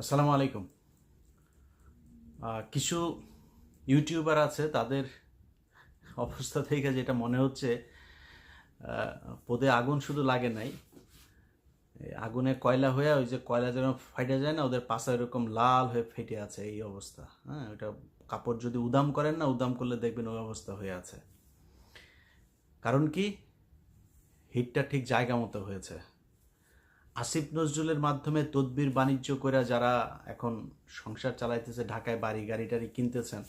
আসসালামু আলাইকুম। কিছু ইউটিউবার আছে, তাদের অবস্থা থেকে যেটা মনে হচ্ছে পদে আগুন শুধু লাগে নাই, আগুনে কয়লা হয়ে ওই যে কয়লা যেন ফাইটে যায় না, ওদের পাশা এরকম লাল হয়ে ফেটে আছে। এই অবস্থা। হ্যাঁ, ওটা কাপড় যদি উদাম করেন না, উদাম করলে দেখবেন ওই অবস্থা হয়ে আছে। কারণ কি? হিটটা ঠিক জায়গা মতো হয়েছে। আসিফ নজরুলের মাধ্যমে তদবির বাণিজ্য করে যারা এখন সংসার চালাইতেছে, ঢাকায় বাড়ি গাড়ি টাড়ি কিনতেছেন,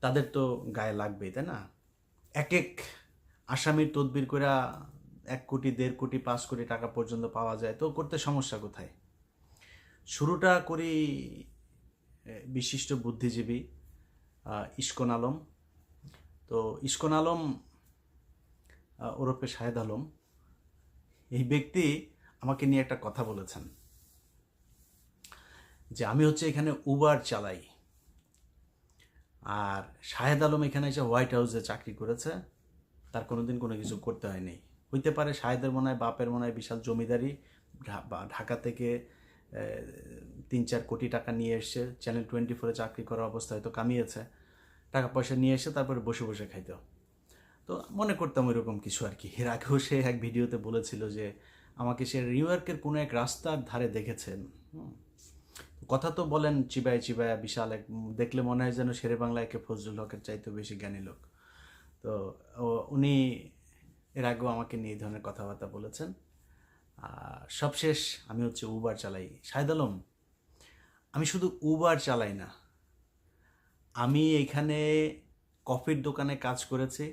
তাদের তো গায়ে লাগবেই, তাই না? এক এক আসামির তদবির করে 1 কোটি, 1.5 কোটি, 5 কোটি টাকা পর্যন্ত পাওয়া যায়, তো করতে সমস্যা কোথায়? শুরুটা করি বিশিষ্ট বুদ্ধিজীবী ইস্কন আলম। তো ইস্কন আলম ওরফে শাহেদ আলম, এই ব্যক্তি আমাকে নিয়ে একটা কথা বলেছেন যে আমি হচ্ছে এখানে উবার চালাই, আর শাহেদ আলম এখানে এসে হোয়াইট হাউসে চাকরি করেছে, তার কোনোদিন কোনো কিছু করতে হয়নি। হইতে পারে শাহেদের মনে হয় বাপের মনে হয় বিশাল জমিদারি, ঢাকা থেকে 3-4 কোটি টাকা নিয়ে এসছে, চ্যানেল 24-এ চাকরি করার অবস্থা হয়তো কামিয়েছে, টাকা পয়সা নিয়ে এসে তারপরে বসে বসে খাইতো। তো মনে করতাম ওইরকম কিছু আর কি। এর আগেও সে এক ভিডিওতে বলেছিল যে আমাকে সে নিউ ইয়র্কের কোনো এক রাস্তার ধারে দেখেছেন। কথা তো বলেন চিবায় চিবায়া, বিশাল এক, দেখলে মনে হয় যেন শেরে বাংলা একে ফজলুল হকের চাইতে বেশি জ্ঞানী লোক। তো উনি এর আগেও আমাকে নিয়ে এই ধরনের কথাবার্তা বলেছেন। সবশেষ আমি হচ্ছে উবার চালাই। শাহেদ আলম, আমি শুধু উবার চালাই না, আমি এখানে কফির দোকানে কাজ করেছি,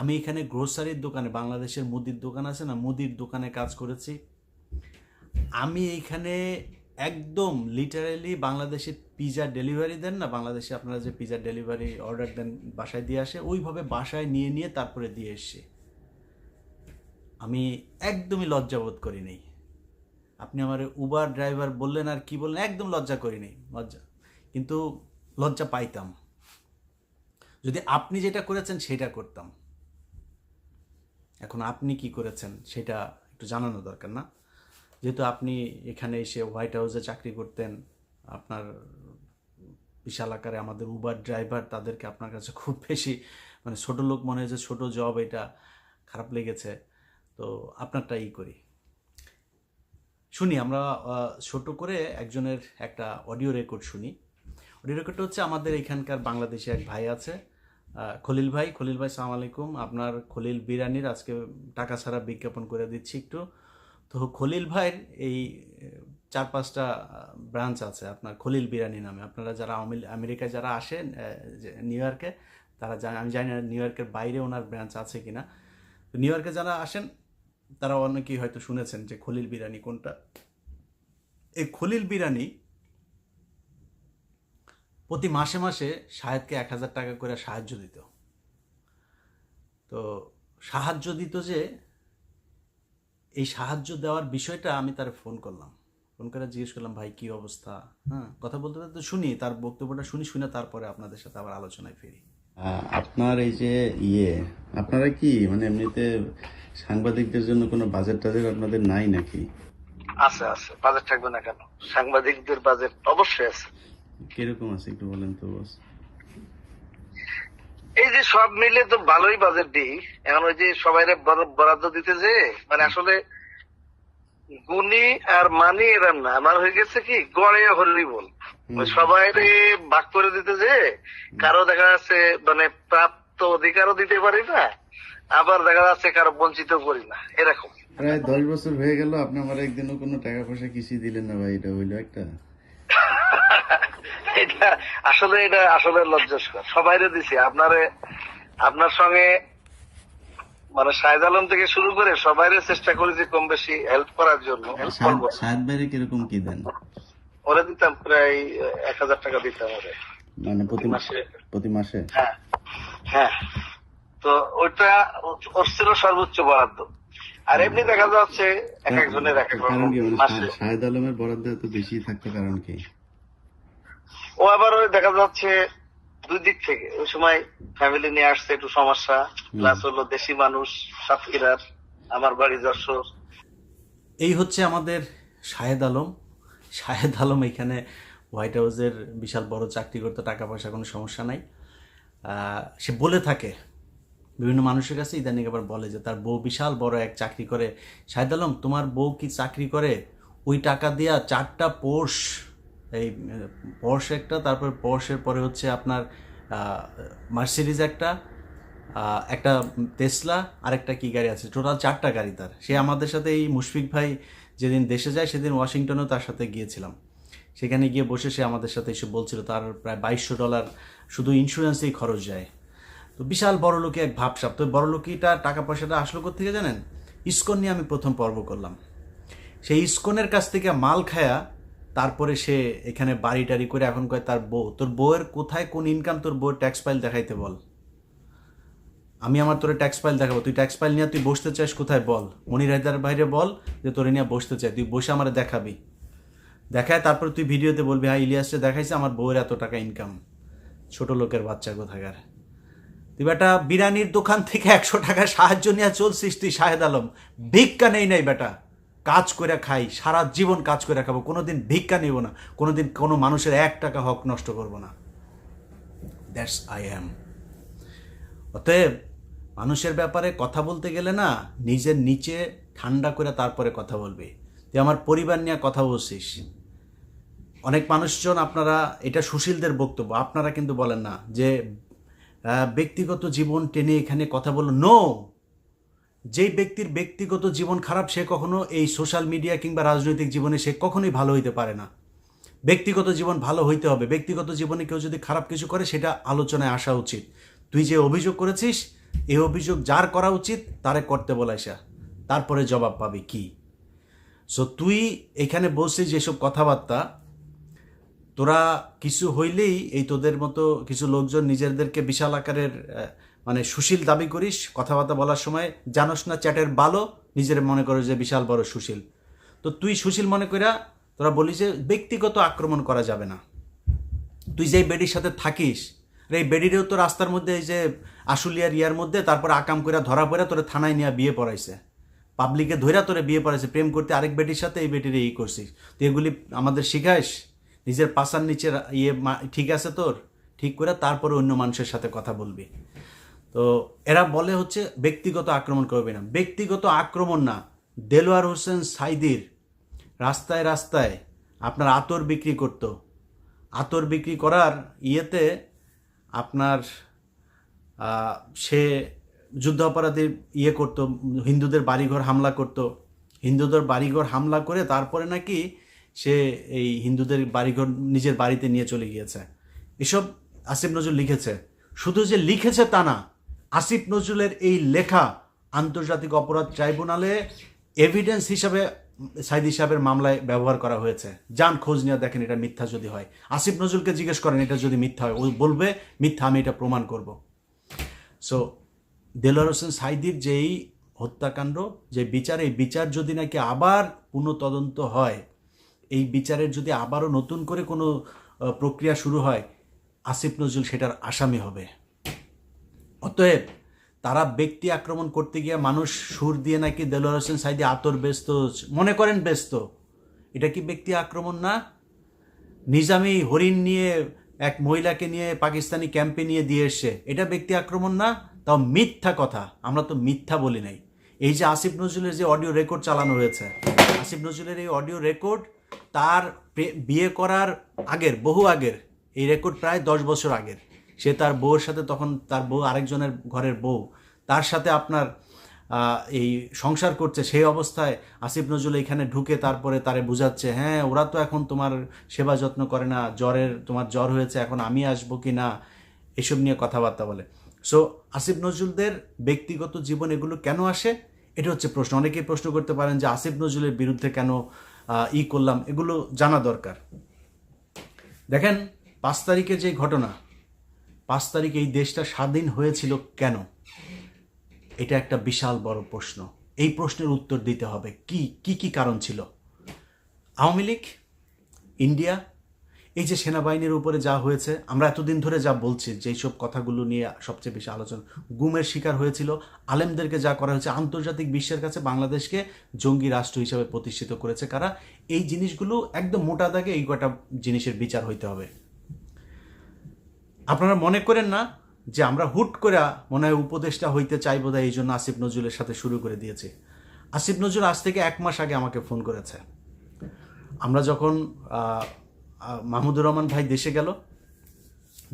আমি এখানে গ্রোসারির দোকানে, বাংলাদেশের মুদির দোকান আছে না, মুদির দোকানে কাজ করেছি, আমি এইখানে একদম লিটারেলি বাংলাদেশে পিজা ডেলিভারি দেন না, বাংলাদেশে আপনারা যে পিজা ডেলিভারি অর্ডার দেন বাসায় দিয়ে আসে, ওইভাবে বাসায় নিয়ে নিয়ে তারপরে দিয়ে এসছি। আমি একদমই লজ্জাবোধ করি নেই। আপনি আমার উবার ড্রাইভার বললেন আর কি বললেন, একদম লজ্জা করি নেই, লজ্জা, কিন্তু লজ্জা পাইতাম যদি আপনি যেটা করেছেন সেটা করতাম। এখন আপনি কি করেছেন সেটা একটু জানানো দরকার না? যেহেতু আপনি এখানে এসে হোয়াইট হাউসে চাকরি করতেন, আপনার বিশাল আকারে আমাদের উবার ড্রাইভার, তাদেরকে আপনার কাছে খুব বেশি মানে ছোট লোক মনে হয়েছে, ছোট জব, এটা খারাপ লেগেছে। তো আপনারটাই করি, শুনি আমরা। ছোট করে একজনের একটা অডিও রেকর্ড শুনি। অডিও রেকর্ডটা হচ্ছে আমাদের এখানকার বাংলাদেশি এক ভাই আছে, খলিল ভাই। খলিল ভাই, সালাম আলাইকুম। আপনার খলিল বিরিয়ানির আজকে টাকা ছাড়া বিজ্ঞাপন করে দিচ্ছি একটু। তো খলিল ভাইয়ের এই 4-5টা ব্রাঞ্চ আছে আপনার খলিল বিরিয়ানি নামে। আপনারা যারা আমেরিকায় যারা আসেন, নিউ ইয়র্কে, তারা আমি জানি না নিউ ইয়র্কের বাইরে ওনার ব্রাঞ্চ আছে কিনা। তো নিউ ইয়র্কে যারা আসেন তারা অনেকেই হয়তো শুনেছেন যে খলিল বিরিয়ানি কোনটা। এই খলিল বিরিয়ানি প্রতি মাসে মাসে শাহেদকে 1,000 টাকা করে সাহায্য দিত। তো সাহায্য দিত যে, এই সাহায্য দেওয়ার বিষয়টা আমি তার ফোন করলাম, ফোন করে জিজ্ঞেস করলাম, ভাই কি অবস্থা? হ্যাঁ, কথা বলতে বলতে শুনি, তার বক্তব্যটা শুনে তারপরে আপনাদের সাথে আবার আলোচনায় ফিরি। আপনার এই যে ইয়ে আপনারা কি মানে এমনিতে সাংবাদিকদের জন্য কোনো বাজেট টাজেট আপনাদের নাই নাকি? আছে আছে, বাজেট থাকবে না কেন? সাংবাদিকদের বাজেট অবশ্যই আছে। কিরকম আছে একটু বলেন তো বস। এই যে সব মিলে তো ভালোই বাজেট দিই। এখন ওই যে সবাই বরাদ্দ দিতে যে মানে আসলে গুণী আর মানি এরম না, আমার হয়ে গেছে কি গড়ে হলি বল, সবাই ভাগ করে দিতে যে কারো দেখা যাচ্ছে মানে প্রাপ্ত অধিকারও দিতে পারি না, আবার দেখা যাচ্ছে কারো বঞ্চিত করি না, এরকম। প্রায় 10 বছর হয়ে গেল আপনি আমার একদিনও কোনো টাকা পয়সা কিছুই দিলেন না ভাই, এটা হইলো একটা? এটা আসলে লজ্জাস্কর। সবাইরে দিছি, আপনার সঙ্গে মানে শাহেদ আলম থেকে শুরু করে সবাইরে চেষ্টা করেছি কম বেশি হেল্প করার জন্য। সাত বাইরে কিরকম কি দেন? ওরা দিতাম প্রায় 1,000 টাকা দিতাম ওরে, মানে প্রতি মাসে? হ্যাঁ হ্যাঁ। তো ওইটা ওর ছিল সর্বোচ্চ বরাদ্দ। আর এমনি দেখা যাচ্ছে এক একজনের এক এক কারণ কি মানে মাসে শাহেদ আলমের বরাদ্দ এত বেশি থাকতো কারণ কি? ও আবার ওই দেখা যাচ্ছে দুই দিক থেকে, ওই সময় ফ্যামিলি নিয়ে আসছে একটু সমস্যা, প্লাস হলো দেশি মানুষ সাতক্ষীরার, আমার বাড়ি যশোর। এই হচ্ছে আমাদের শাহেদ আলম। শাহেদ আলম এখানে হোয়াইট হাউসের বিশাল বড় চাকরি করতে, টাকা পয়সা কোনো সমস্যা নাই। সে বলে থাকে বিভিন্ন মানুষের কাছে, ইদানিং আবার বলে যে তার বউ বিশাল বড় এক চাকরি করে। শাহেদ আলম, তোমার বউ কি চাকরি করে? ওই টাকা দিয়া 4টা পোর্শ, এই পোর্শ একটা, তারপর পোর্শের পরে হচ্ছে আপনার মার্সিডিজ একটা, একটা টেসলা, আরেকটা কি গাড়ি আছে, টোটাল 4টা গাড়ি তার। সে আমাদের সাথে, এই মুশফিক ভাই যেদিন দেশে যায় সেদিন ওয়াশিংটনেও তার সাথে গিয়েছিলাম। সেখানে গিয়ে বসে সে আমাদের সাথে এসে বলছিল তার প্রায় $2200 শুধু ইন্স্যুরেন্সেই খরচ যায়। তো বিশাল বড় লোকে এক ভাবসাব। তো বড় লোকিটা টাকা পয়সাটা আসলো কোত্থেকে জানেন? ইসকন নিয়ে আমি প্রথম পর্ব করলাম। সেই ইসকনের কাছ থেকে মাল খায়া তারপরে সে এখানে বাড়ি টাড়ি করে এখন কয় তার বউ। তোর বউয়ের কোথায় কোন ইনকাম? তোর বউয়ের ট্যাক্স ফাইল দেখাইতে বল। আমি আমার তোরে ট্যাক্স ফাইল দেখাবো, তুই ট্যাক্স ফাইল নিয়ে তুই বসতে চাস কোথায় বল। মনির হায়দার বাইরে বল যে তোরে নিয়ে বসতে চাই, তুই বসে আমার দেখাবি। দেখায় তারপর তুই ভিডিওতে বলবি হ্যাঁ ইলিয়াসে দেখাইছে আমার বউয়ের এত টাকা ইনকাম। ছোট লোকের বাচ্চা কোথাকার। তুই বেটা বিরিয়ানির দোকান থেকে 100 টাকা সাহায্য নিয়ে চলছিস তুই শাহেদ আলম। ভিক্ষা নেই নাই বেটা, কাজ করে খাই, সারা জীবন কাজ করে খাবো, কোনোদিন ভিক্ষা নিব না, কোনোদিন কোনো মানুষের 1 টাকা হক নষ্ট করব না। That's I am. অতএব মানুষের ব্যাপারে কথা বলতে গেলে না, নিজের নিচে ঠান্ডা করে তারপরে কথা বলবে। তুই আমার পরিবার নিয়ে কথা বলছিস। অনেক মানুষজন, আপনারা, এটা সুশীলদের বক্তব্য, আপনারা কিন্তু বলেন না যে ব্যক্তিগত জীবন টেনে এখানে কথা বলো। নো, যেই ব্যক্তির ব্যক্তিগত জীবন খারাপ সে কখনো এই সোশ্যাল মিডিয়া কিংবা রাজনৈতিক জীবনে সে কখনোই ভালো হইতে পারে না। ব্যক্তিগত জীবন ভালো হইতে হবে। ব্যক্তিগত জীবনে কেউ যদি খারাপ কিছু করে সেটা আলোচনায় আসা উচিত। তুই যে অভিযোগ করেছিস, এই অভিযোগ যার করা উচিত তারে করতে বলাইসা, তারপরে জবাব পাবি কি। সো তুই এখানে বলছিস যেসব কথাবার্তা, তোরা কিছু হইলেই এই তোদের মতো কিছু লোকজন নিজেদেরকে বিশাল আকারের মানে সুশীল দাবি করিস। কথাবার্তা বলার সময় জানোস না চ্যাটের বালো, নিজের মনে করো যে বিশাল বড় সুশীল। তো তুই সুশীল মনে কইরা তোরা বলিস যে ব্যক্তিগত আক্রমণ করা যাবে না। তুই যেই বেডির সাথে থাকিস, এই বেডিরেও তো রাস্তার মধ্যে এই যে আশুলিয়ার ইয়ার মধ্যে তারপর আকাম কইরা ধরা পড়া তোরে থানায় নিয়ে বিয়ে পড়াইছে, পাবলিকে ধইরা তোরে বিয়ে পড়াইছে, প্রেম করতে আরেক বেটির সাথে এই বেটিরে এই করছিস। তুই এগুলি আমাদের শিখাইস? নিজের পাশার নিচে ঠিক আছে তোর, ঠিক করে তারপরে অন্য মানুষের সাথে কথা বলবি। তো এরা বলে হচ্ছে ব্যক্তিগত আক্রমণ করবে না। ব্যক্তিগত আক্রমণ না, দেলোয়ার হোসেন সাইদির রাস্তায় রাস্তায় আপনার আতর বিক্রি করতো। আতর বিক্রি করার ইয়েতে আপনার সে যুদ্ধ অপরাধীর ইয়ে করত, হিন্দুদের বাড়িঘর হামলা করত। হিন্দুদের বাড়িঘর হামলা করে তারপরে নাকি সে এই হিন্দুদের বাড়িঘর নিজের বাড়িতে নিয়ে চলে গিয়েছে। এসব আসিফ নজরুল লিখেছে। শুধু যে লিখেছে তা না, আসিফ নজরুলের এই লেখা আন্তর্জাতিক অপরাধ ট্রাইব্যুনালে এভিডেন্স হিসাবে সাইদি সাহেবের মামলায় ব্যবহার করা হয়েছে। যান খোঁজ নিয়ে দেখেন এটা মিথ্যা যদি হয়। আসিফ নজরুলকে জিজ্ঞেস করেন এটা যদি মিথ্যা হয়, ও বলবে মিথ্যা, আমি এটা প্রমাণ করব। সো দেলোয়ার হোসেন সাইদির যেই হত্যাকাণ্ড, যে বিচার, এই বিচার যদি নাকি আবার পুনঃতদন্ত হয়, এই বিচারের যদি আবারও নতুন করে কোনো প্রক্রিয়া শুরু হয়, আসিফ নজরুল সেটার আসামি হবে। অতএব তারা ব্যক্তি আক্রমণ করতে গিয়ে মানুষ সুর দিয়ে নাকি দেলোয়ার হোসেন সাইদি আতর ব্যস্ত মনে করেন ব্যস্ত, এটা কি ব্যক্তি আক্রমণ না? নিজামি হরিণ নিয়ে এক মহিলাকে নিয়ে পাকিস্তানি ক্যাম্পে নিয়ে দিয়ে এসছে, এটা ব্যক্তি আক্রমণ না? তাও মিথ্যা কথা, আমরা তো মিথ্যা বলি নাই। এই যে আসিফ নজরুলের যে অডিও রেকর্ড চালানো হয়েছে, আসিফ নজরুলের এই অডিও রেকর্ড তার বিয়ে করার আগের, বহু আগের এই রেকর্ড, প্রায় 10 বছর আগের। সে তার বউয়ের সাথে, তখন তার বউ আরেকজনের ঘরের বউ, তার সাথে আপনার এই সংসার করছে। সেই অবস্থায় আসিফ নজরুল এখানে ঢুকে তারপরে তারে বুঝাচ্ছে, হ্যাঁ ওরা তো এখন তোমার সেবা যত্ন করে না, তোমার জ্বর হয়েছে, এখন আমি আসবো কি না, এসব নিয়ে কথাবার্তা বলে। সো আসিফ নজরুলদের ব্যক্তিগত জীবন এগুলো কেন আসে, এটা হচ্ছে প্রশ্ন। অনেকেই প্রশ্ন করতে পারেন যে আসিফ নজরুলের বিরুদ্ধে কেন করলাম, এগুলো জানা দরকার। দেখেন 5 তারিখে যে ঘটনা, 5 তারিখে এই দেশটা স্বাধীন হয়েছিল কেন, এটা একটা বিশাল বড় প্রশ্ন। এই প্রশ্নের উত্তর দিতে হবে। কি কি কারণ ছিল? আওয়ামী লীগ, ইন্ডিয়া, এই যে সেনাবাহিনীর উপরে যা হয়েছে, আমরা এতদিন ধরে যা বলছি, যেই সব কথাগুলো নিয়ে সবচেয়ে বেশি আলোচনা, গুমের শিকার হয়েছিল, আলেমদেরকে যা করা হয়েছে, আন্তর্জাতিক বিশ্বের কাছে বাংলাদেশকে জঙ্গি রাষ্ট্র হিসাবে প্রতিষ্ঠিত করেছে কারা, এই জিনিসগুলো একদম মোটা দাগে এই কটা জিনিসের বিচার হইতে হবে। আপনারা মনে করেন না যে আমরা হুট করে মনে হয় উপদেষ্টা হইতে চাই বোধহয় এই জন্য আসিফ নজরুলের সাথে শুরু করে দিয়েছি। আসিফ নজরুল আজ থেকে 1 মাস আগে আমাকে ফোন করেছে। আমরা যখন মাহমুদুর রহমান ভাই দেশে গেল,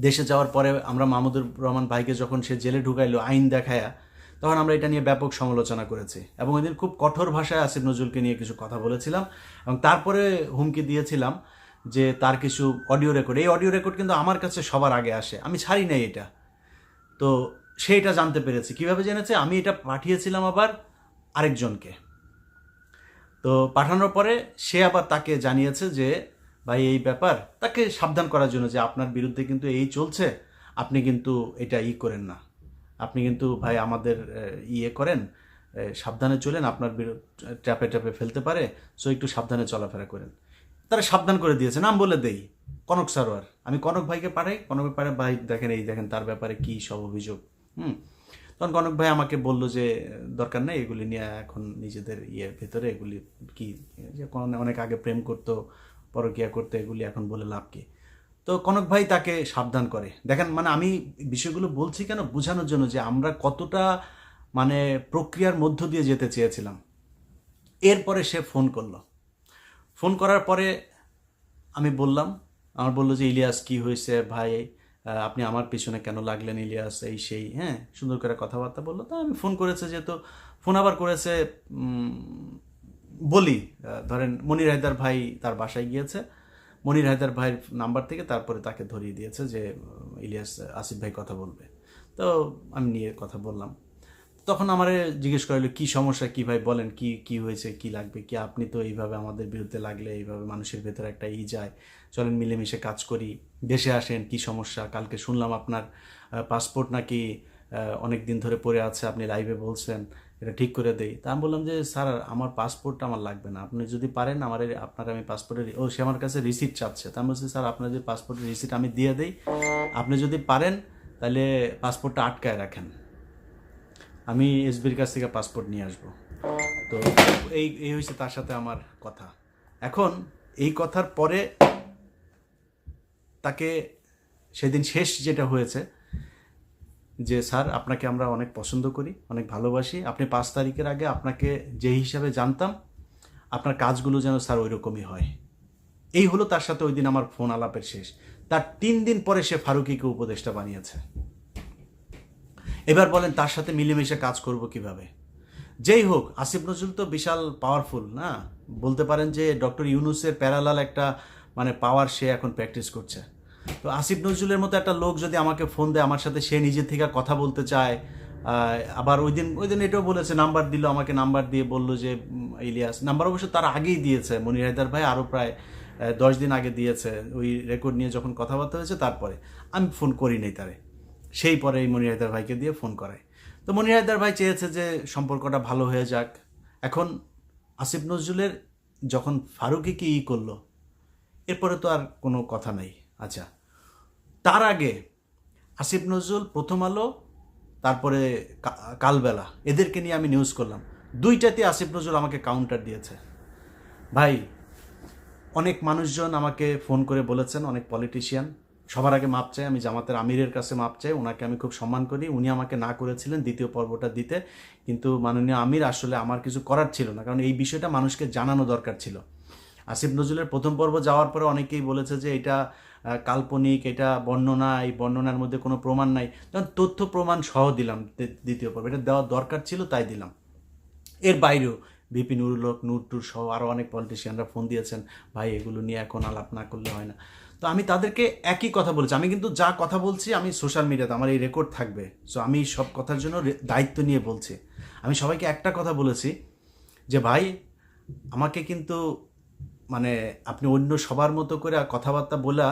দেশে যাওয়ার পরে আমরা মাহমুদুর রহমান ভাইকে যখন সে জেলে ঢুকাইলো আইন দেখায়া, তখন আমরা এটা নিয়ে ব্যাপক সমালোচনা করেছি এবং ওই দিন খুব কঠোর ভাষায় আসিফ নজরুলকে নিয়ে কিছু কথা বলেছিলাম এবং তারপরে হুমকি দিয়েছিলাম যে তার কিছু অডিও রেকর্ড, এই অডিও রেকর্ড কিন্তু আমার কাছে সবার আগে আসে, আমি ছাড়ি নাই এটা। তো সে এটা জানতে পেরেছে। কিভাবে জেনেছে? আমি এটা পাঠিয়েছিলাম আবার আরেকজনকে। তো পাঠানোর পরে সে আবার তাকে জানিয়েছে যে ভাই এই ব্যাপার, তাকে সাবধান করার জন্য যে আপনার বিরুদ্ধে কিন্তু এই চলছে, আপনি কিন্তু এটা করেন না, আপনি কিন্তু ভাই আমাদের করেন, সাবধানে চলেন, আপনার ট্যাপে ট্যাপে ফেলতে পারে, সো একটু সাবধানে চলাফেরা করেন। তারা সাবধান করে দিয়েছে, নাম বলে দেই কনক সারোয়ার। আমি কনক ভাইকে পাঠাই, কনক ভাই ভাই দেখেন এই দেখেন তার ব্যাপারে কি সব অভিযোগ। তখন কনক ভাই আমাকে বলল যে দরকার নেই, এগুলি নিয়ে এখন নিজেদের ভেতরে এগুলি কি, যে অনেক আগে প্রেম করতো, পরকিয়া করতো, এগুলি এখন বলে লাভ কি। তো কনক ভাই তাকে সাবধান করে। দেখেন মানে আমি বিষয়গুলো বলছি কেন, বোঝানোর জন্য যে আমরা কতটা মানে প্রক্রিয়ার মধ্য দিয়ে যেতে চেয়েছিলাম। এরপরে সে ফোন করলো। ফোন করার পরে আমি বললাম, আমার বললো যে ইলিয়াস কি হয়েছে ভাই, আপনি আমার পিছনে কেন লাগলেন ইলিয়াস, এই সেই, হ্যাঁ সুন্দর করে কথাবার্তা বললো। তো আমি ফোন করেছে, যেহেতু ফোন আবার করেছে বলি ধরেন মনির হায়দার ভাই তার বাসায় গিয়েছে, মনির হায়দার ভাইয়ের নাম্বার থেকে তারপরে তাকে ধরিয়ে দিয়েছে যে ইলিয়াস আসিফ ভাই কথা বলবে। তো আমি নিয়ে কথা বললাম। তখন আমারে জিজ্ঞেস করালো কি সমস্যা, কি ভাই বলেন, কি কি হয়েছে, কি লাগবে কি, আপনি তো এইভাবে আমাদের বিরুদ্ধে লাগলে এইভাবে মানুষের ভেতরে একটা যায়, চলেন মিলেমিশে কাজ করি, দেশে আসেন, কি সমস্যা, কালকে শুনলাম আপনার পাসপোর্ট নাকি অনেক দিন ধরে পড়ে আছে, আপনি লাইভে বলছেন এটা ঠিক করে দেই। তা আমি বললাম যে স্যার আমার পাসপোর্টটা আমার লাগবে না, আপনি যদি পারেন আমার আপনার আমি পাসপোর্টের, সে আমার কাছে রিসিট চাচ্ছে। তা আমি বলছি স্যার আপনার যে পাসপোর্টের রিসিট আমি দিয়ে দেই, আপনি যদি পারেন তাহলে পাসপোর্টটা আটকায় রাখেন, আমি এসবির কাছ থেকে পাসপোর্ট নিয়ে আসবো। তো এই হয়েছে তার সাথে আমার কথা। এখন এই কথার পরে তাকে সেদিন শেষ যেটা হয়েছে যে স্যার আপনাকে আমরা অনেক পছন্দ করি, অনেক ভালোবাসি, আপনি 5 তারিখের আগে আপনাকে যে হিসাবে জানতাম আপনার কাজগুলো যেন স্যার ওই রকমই হয়। এই হলো তার সাথে ওই দিন আমার ফোন আলাপের শেষ। তার 3 দিন পরে সে ফারুকীকে উপদেষ্টা বানিয়েছে। এবার বলেন তার সাথে মিলেমিশে কাজ করব কিভাবে? যেই হোক, আসিফ নজরুল তো বিশাল পাওয়ারফুল না, বলতে পারেন যে ডক্টর ইউনূসের প্যারালাল একটা মানে পাওয়ার সে এখন প্র্যাকটিস করছে। তো আসিফ নজরুলের মতো একটা লোক যদি আমাকে ফোন দেয়, আমার সাথে সে নিজের থেকে কথা বলতে চায়, আবার ওই দিন এটাও বলেছে, নাম্বার দিল আমাকে, নাম্বার দিয়ে বলল যে ইলিয়াস, নাম্বার অবশ্য তার আগেই দিয়েছে, মনির হায়দার ভাই আরও প্রায় 10 দিন আগে দিয়েছে, ওই রেকর্ড নিয়ে যখন কথাবার্তা হয়েছে তারপরে আমি ফোন করি নাই তারে, সেই পরে এই মনির হায়দার ভাইকে দিয়ে ফোন করায়। তো মনির হায়দার ভাই চেয়েছে যে সম্পর্কটা ভালো হয়ে যাক। এখন আসিফ নজরুলের যখন ফারুকীকে করলো, এরপরে তো আর কোনো কথা নাই। আচ্ছা, তার আগে আসিফ নজরুল, প্রথম আলো, তারপরে কালবেলা, এদেরকে নিয়ে আমি নিউজ করলাম, দুইটাতে আসিফ নজরুল আমাকে কাউন্টার দিয়েছে। ভাই অনেক মানুষজন আমাকে ফোন করে বলেছেন, অনেক পলিটিশিয়ান, সবার আগে মাপ চাই, আমি জামাতের আমিরের কাছে মাপ চাই, ওনাকে আমি খুব সম্মান করি, উনি আমাকে না করেছিলেন দ্বিতীয় পর্বটা দিতে, কিন্তু মাননীয় আমির আসলে আমার কিছু করার ছিল না, কারণ এই বিষয়টা মানুষকে জানানো দরকার ছিল। আসিফ নজরুলের প্রথম পর্ব যাওয়ার পরে অনেকেই বলেছে যে এটা কাল্পনিক, এটা বর্ণনা, এই বর্ণনার মধ্যে কোনো প্রমাণ নাই, তখন তথ্য প্রমাণ সহ দিলাম দ্বিতীয় পর্ব, এটা দেওয়ার দরকার ছিল তাই দিলাম। এর বাইরেও ভিপি নুরুল হক, নূরটুর সহ আরও অনেক পলিটিশিয়ানরা ফোন দিয়েছেন, ভাই এগুলো নিয়ে এখন আলাপ না করলে হয় না। তো আমি তাদেরকে একই কথা বলেছি, আমি কিন্তু যা কথা বলছি আমি সোশ্যাল মিডিয়াতে আমার এই রেকর্ড থাকবে, সো আমি সব কথার জন্য দায়িত্ব নিয়ে বলছি। আমি সবাইকে একটা কথা বলেছি যে ভাই আমাকে কিন্তু মানে আপনি অন্য সবার মতো করে কথাবার্তা বলে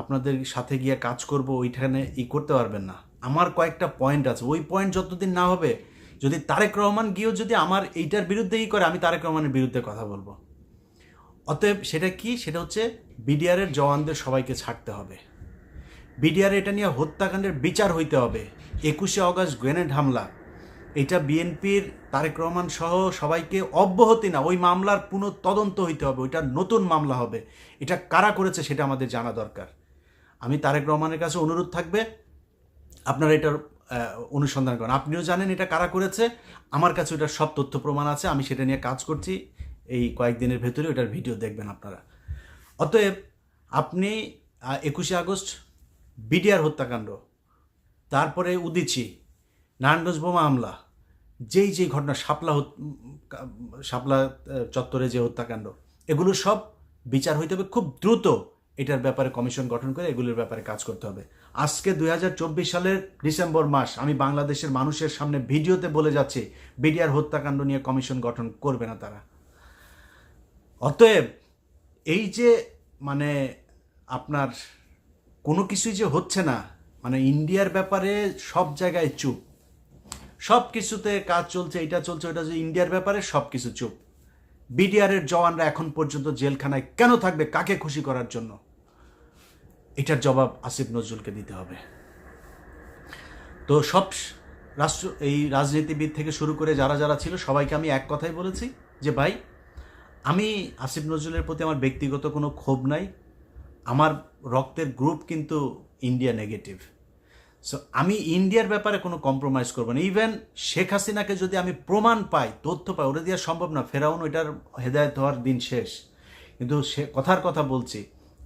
আপনাদের সাথে গিয়ে কাজ করব ওইখানে করতে পারবেন না। আমার কয়েকটা পয়েন্ট আছে, ওই পয়েন্ট যতদিন না হবে, যদি তারেক রহমান গিয়েও যদি আমার এইটার বিরুদ্ধে করে, আমি তারেক রহমানের বিরুদ্ধে কথা বলবো। অতএব সেটা কি, সেটা হচ্ছে বিডিআরের জওয়ানদের সবাইকে ছাড়তে হবে। বিডিআর এটা নিয়ে হত্যাকাণ্ডের বিচার হইতে হবে। 21শে অগস্ট গ্রেনেড হামলা, এটা বিএনপির তারেক রহমান সহ সবাইকে অব্যাহতি না, ওই মামলার পুনঃ তদন্ত হইতে হবে, ওইটা নতুন মামলা হবে। এটা কারা করেছে সেটা আমাদের জানা দরকার। আমি তারেক রহমানের কাছে অনুরোধ থাকবে, আপনারা এটার অনুসন্ধান করেন। আপনিও জানেন এটা কারা করেছে, আমার কাছে ওটার সব তথ্য প্রমাণ আছে, আমি সেটা নিয়ে কাজ করছি। এই কয়েকদিনের ভেতরে ওটার ভিডিও দেখবেন আপনারা। অতএব আপনি 21শে আগস্ট বিডিআর হত্যাকাণ্ড, তারপরে উদিচি, নারায়ণগঞ্জ বোমা হামলা, যেই ঘটনা, শাপলা চত্বরে যে হত্যাকাণ্ড, এগুলো সব বিচার হইতে হবে খুব দ্রুত। এটার ব্যাপারে কমিশন গঠন করে এগুলোর ব্যাপারে কাজ করতে হবে। আজকে 2024 সালের ডিসেম্বর মাস, আমি বাংলাদেশের মানুষের সামনে ভিডিওতে বলে যাচ্ছি, বিডিআর হত্যাকাণ্ড নিয়ে কমিশন গঠন করবে না তারা। অতএব এই যে মানে আপনার কোনো কিছুই যে হচ্ছে না, মানে ইন্ডিয়ার ব্যাপারে সব জায়গায় চুপ, সব কিছুতে কাজ চলছে, এটা চলছে ওটা, যে ইন্ডিয়ার ব্যাপারে সব কিছু চুপ। বিডিআরের জওয়ানরা এখন পর্যন্ত জেলখানায় কেন থাকবে, কাকে খুশি করার জন্য? এটার জবাব আসিফ নজরুলকে দিতে হবে। তো সব এই রাজনীতিবিদ থেকে শুরু করে যারা যারা ছিল সবাইকে আমি এক কথাই বলেছি যে ভাই, আমি আসিফ নজরুলের প্রতি আমার ব্যক্তিগত কোনো ক্ষোভ নাই, আমার রক্তের গ্রুপ কিন্তু ইন্ডিয়া নেগেটিভ। সো আমি ইন্ডিয়ার ব্যাপারে কোনো কম্প্রোমাইজ করবো না। ইভেন শেখ হাসিনাকে যদি আমি প্রমাণ পাই, তথ্য পাই, ওটা দেওয়া সম্ভব না, ফেরাউন ওইটার হেদায়েত হওয়ার দিন শেষ। কিন্তু সে কথার কথা বলছি,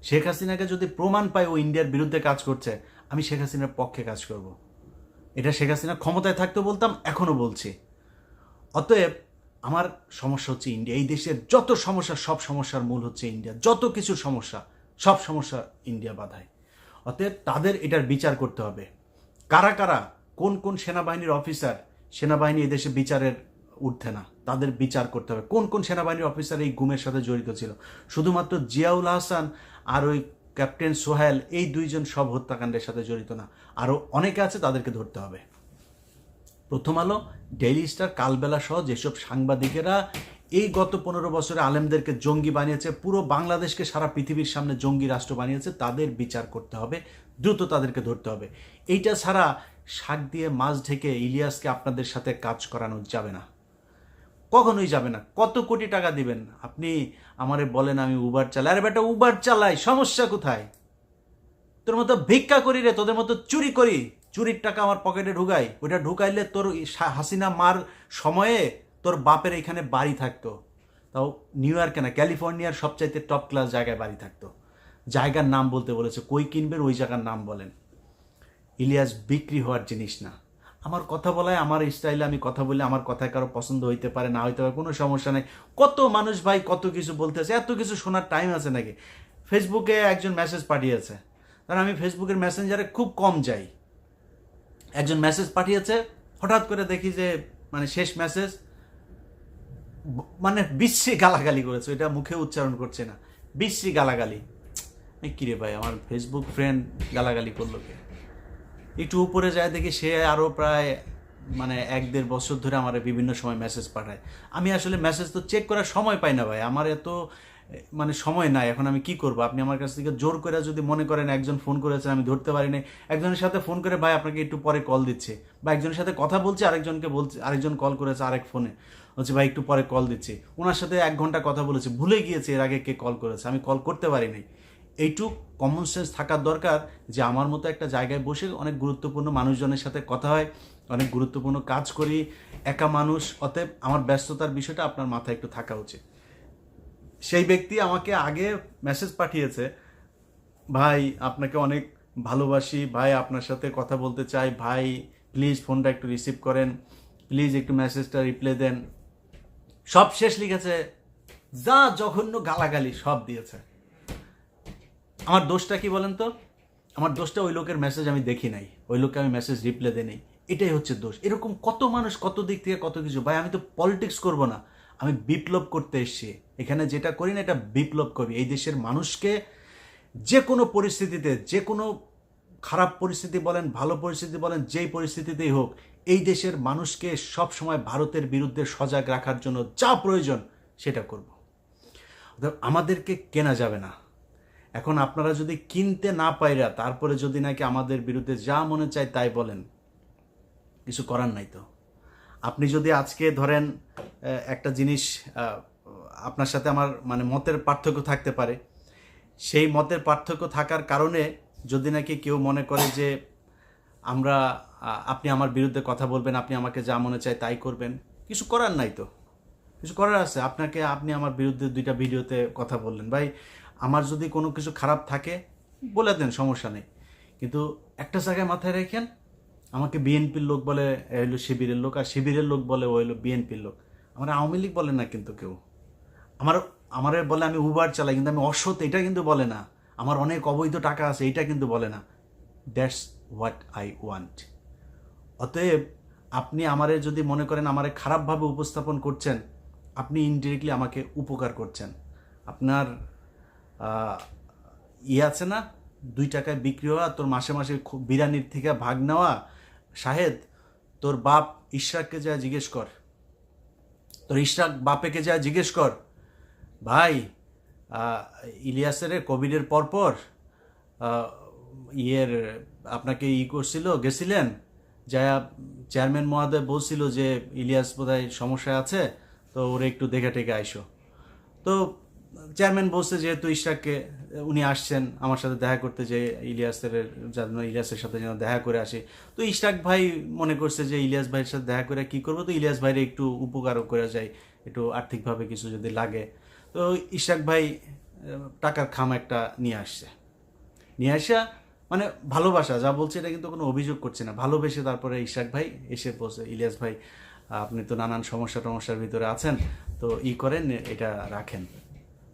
শেখ হাসিনাকে যদি প্রমাণ পাই ও ইন্ডিয়ার বিরুদ্ধে কাজ করছে, আমি শেখ হাসিনার পক্ষে কাজ করব। এটা শেখ হাসিনা ক্ষমতায় থাকতে বলতাম, এখনও বলছি। অতএব আমার সমস্যা হচ্ছে ইন্ডিয়া। এই দেশের যত সমস্যা, সব সমস্যার মূল হচ্ছে ইন্ডিয়া। যত কিছু সমস্যা, সব সমস্যা ইন্ডিয়া বাধায়। অতএব তাদের এটার বিচার করতে হবে। কারা কারা, কোন কোন সেনাবাহিনীর অফিসার, সেনাবাহিনী এদেশে বিচারের উঠছে না, তাদের বিচার করতে হবে। কোন কোন সেনাবাহিনীর অফিসার এই গুমের সাথে জড়িত ছিল? শুধুমাত্র জিয়াউল হাসান আর ওই ক্যাপ্টেন সোহেল, এই দুইজন সব হত্যাকাণ্ডের সাথে জড়িত না, আরও অনেকে আছে, তাদেরকে ধরতে হবে। প্রথম আলো, ডেইলি স্টার, কালবেলা সহ যেসব সাংবাদিকেরা এই গত 15 বছরে আলেমদেরকে জঙ্গি বানিয়েছে, পুরো বাংলাদেশকে সারা পৃথিবীর সামনে জঙ্গি রাষ্ট্র বানিয়েছে, তাদের বিচার করতে হবে, দ্রুত তাদেরকে ধরতে হবে। এইটা ছাড়া শাক দিয়ে মাছ ঢেকে ইলিয়াসকে আপনাদের সাথে কাজ করানো যাবে না, কখনোই যাবে না। কত কোটি টাকা দিবেন আপনি আমারে বলেন আমি উবার চালাই? আরে বেটা, উবার চালাই, সমস্যা কোথায়? তোর মতো ভিক্ষা করি রে, তোদের মতো চুরি করি, চুরির টাকা আমার পকেটে ঢুকাই। ওইটা ঢুকাইলে তোর হাসিনা মার সময়ে তোর বাপের এখানে বাড়ি থাকতো, তাও নিউ ইয়র্কে না, ক্যালিফোর্নিয়ার সবচাইতে টপ ক্লাস জায়গায় বাড়ি থাকতো। জায়গার নাম বলতে বলেছে, কই কিনবেন ওই জায়গার নাম বলেন। ইলিয়াস বিক্রি হওয়ার জিনিস না। আমার কথা বলায়, আমার স্টাইলে আমি কথা বলি, আমার কথায় কারো পছন্দ হইতে পারে, না হইতে পারে, কোনো সমস্যা নেই। কত মানুষ ভাই কত কিছু বলতেছে, এত কিছু শোনার টাইম আছে নাকি? ফেসবুকে একজন মেসেজ পাঠিয়েছে, কারণ আমি ফেসবুকের মেসেঞ্জারে খুব কম যাই। একজন মেসেজ পাঠিয়েছে, হঠাৎ করে দেখি যে মানে শেষ মেসেজ মানে বিশ্রী গালাগালি করেছে, এটা মুখে উচ্চারণ করছে না, বিশ্রী গালাগালি। কিরে ভাই, আমার ফেসবুক ফ্রেন্ড গালাগালি করলো কে? একটু উপরে যায় দেখি সে আরও প্রায় মানে 1-1.5 বছর ধরে আমার বিভিন্ন সময় মেসেজ পাঠায়। আমি আসলে মেসেজ তো চেক করার সময় পাই না ভাই, আমার এত মানে সময় নাই। এখন আমি কি করব? আপনি আমার কাছ থেকে জোর করে যদি মনে করেন একজন ফোন করেছেন আমি ধরতে পারি নাই, একজনের সাথে ফোন করে ভাই আপনাকে একটু পরে কল দিচ্ছে, বা একজনের সাথে কথা বলছি, আরেকজনকে বলছে, আরেকজন কল করেছে আরেক ফোনে, হচ্ছে ভাই একটু পরে কল দিচ্ছি, ওনার সাথে 1 ঘন্টা কথা বলেছে, ভুলে গিয়েছে এর আগে কে কল করেছে, আমি কল করতে পারি নাই। এইটুক কমন সেন্স থাকার দরকার যে আমার মতো একটা জায়গায় বসে অনেক গুরুত্বপূর্ণ মানুষজনের সাথে কথা হয়, অনেক গুরুত্বপূর্ণ কাজ করি, একা মানুষ। অতএব আমার ব্যস্ততার বিষয়টা আপনার মাথায় একটু থাকা উচিত। সেই ব্যক্তি আমাকে আগে মেসেজ পাঠিয়েছে, ভাই আপনাকে অনেক ভালোবাসি, ভাই আপনার সাথে কথা বলতে চাই, ভাই প্লিজ ফোনটা একটু রিসিভ করেন, প্লিজ একটু মেসেজটা রিপ্লাই দেন। সব শেষ লিখেছে, যা জঘন্য গালাগালি সব দিয়েছে। আমার দোষটা কি বলেন তো? আমার দোষটা ওই লোকের মেসেজ আমি দেখি নাই, ওই লোককে আমি মেসেজ রিপ্লাই দিই নাই, এটাই হচ্ছে দোষ। এরকম কত মানুষ কত দিক থেকে কত কিছু। ভাই আমি তো পলিটিক্স করব না, আমি বিপ্লব করতে এসেছি। এখানে যেটা করি না এটা বিপ্লব করি। এই দেশের মানুষকে যে কোনো পরিস্থিতিতে, যে কোনো খারাপ পরিস্থিতি বলেন, ভালো পরিস্থিতি বলেন, যেই পরিস্থিতিতেই হোক, এই দেশের মানুষকে সব সময় ভারতের বিরুদ্ধে সজাগ রাখার জন্য যা প্রয়োজন সেটা করব। আমাদেরকে কেনা যাবে না। এখন আপনারা যদি কিনতে না পাইরা তারপরে যদি নাকি আমাদের বিরুদ্ধে যা মনে চায় তাই বলেন, কিছু করার নাই তো। আপনি যদি আজকে ধরেন একটা জিনিস, আপনার সাথে আমার মানে মতের পার্থক্য থাকতে পারে, সেই মতের পার্থক্য থাকার কারণে যদি নাকি কেউ মনে করে যে আপনি আমার বিরুদ্ধে কথা বলবেন, আপনি আমাকে যা মনে চায় তাই করবেন, কিছু করার নাই তো। কিছু করার আছে? আপনি আমার বিরুদ্ধে 2টা ভিডিওতে কথা বললেন, ভাই আমার যদি কোনো কিছু খারাপ থাকে বলে দেন, সমস্যা নেই। কিন্তু একটা জায়গায় মাথায় রাখেন, আমাকে বিএনপির লোক বলে হইলো শিবিরের লোক, আর শিবিরের লোক বলে ও হইলো বিএনপির লোক। আমার আওয়ামী লীগ বলে না কিন্তু কেউ। আমার বলে আমি উবার চালাই, কিন্তু আমি অসৎ এটা কিন্তু বলে না। আমার অনেক অবৈধ টাকা আছে এটা কিন্তু বলে না। That's what I want. অতএব আপনি আমারে যদি মনে করেন আমারে খারাপভাবে উপস্থাপন করছেন, আপনি ইনডিরেক্টলি আমাকে উপকার করছেন। আপনার আছে না, 2 টাকায় বিক্রি হওয়া, তোর মাসে মাসে বিরিয়ানির থেকে ভাগ নেওয়া, শাহেদ তোর বাপ ইশরাককে যা জিজ্ঞেস কর, তোর ইশরাক বাপেকে যা জিজ্ঞেস কর, ভাই ইলিয়াসের কোভিডের পরপর আপনাকে করছিল, গেছিলেন, যা চেয়ারম্যান মহোদয় বলছিল যে ইলিয়াস বোধহয় সমস্যায় আছে, তো ওরে একটু দেখে টেকে আইসো। তো চেয়ারম্যান বলছে যেহেতু ইশরাককে, উনি আসছেন আমার সাথে দেখা করতে, যে ইলিয়াসের সাথে যেন দেখা করে আসে। তো ইশরাক ভাই মনে করছে যে ইলিয়াস ভাইয়ের সাথে দেখা করে কি করবো, তো ইলিয়াস ভাইরে একটু উপকারও করে যায়, একটু আর্থিকভাবে কিছু যদি লাগে। তো ইশরাক ভাই টাকার খাম একটা নিয়ে আসা মানে ভালোবাসা, যা বলছে এটা কিন্তু কোনো অভিযোগ করছে না, ভালোবেসে তারপরে ইশরাক ভাই এসে বলছে, ইলিয়াস ভাই আপনি তো নানান সমস্যার ভিতরে আছেন, তো করেন, এটা রাখেন।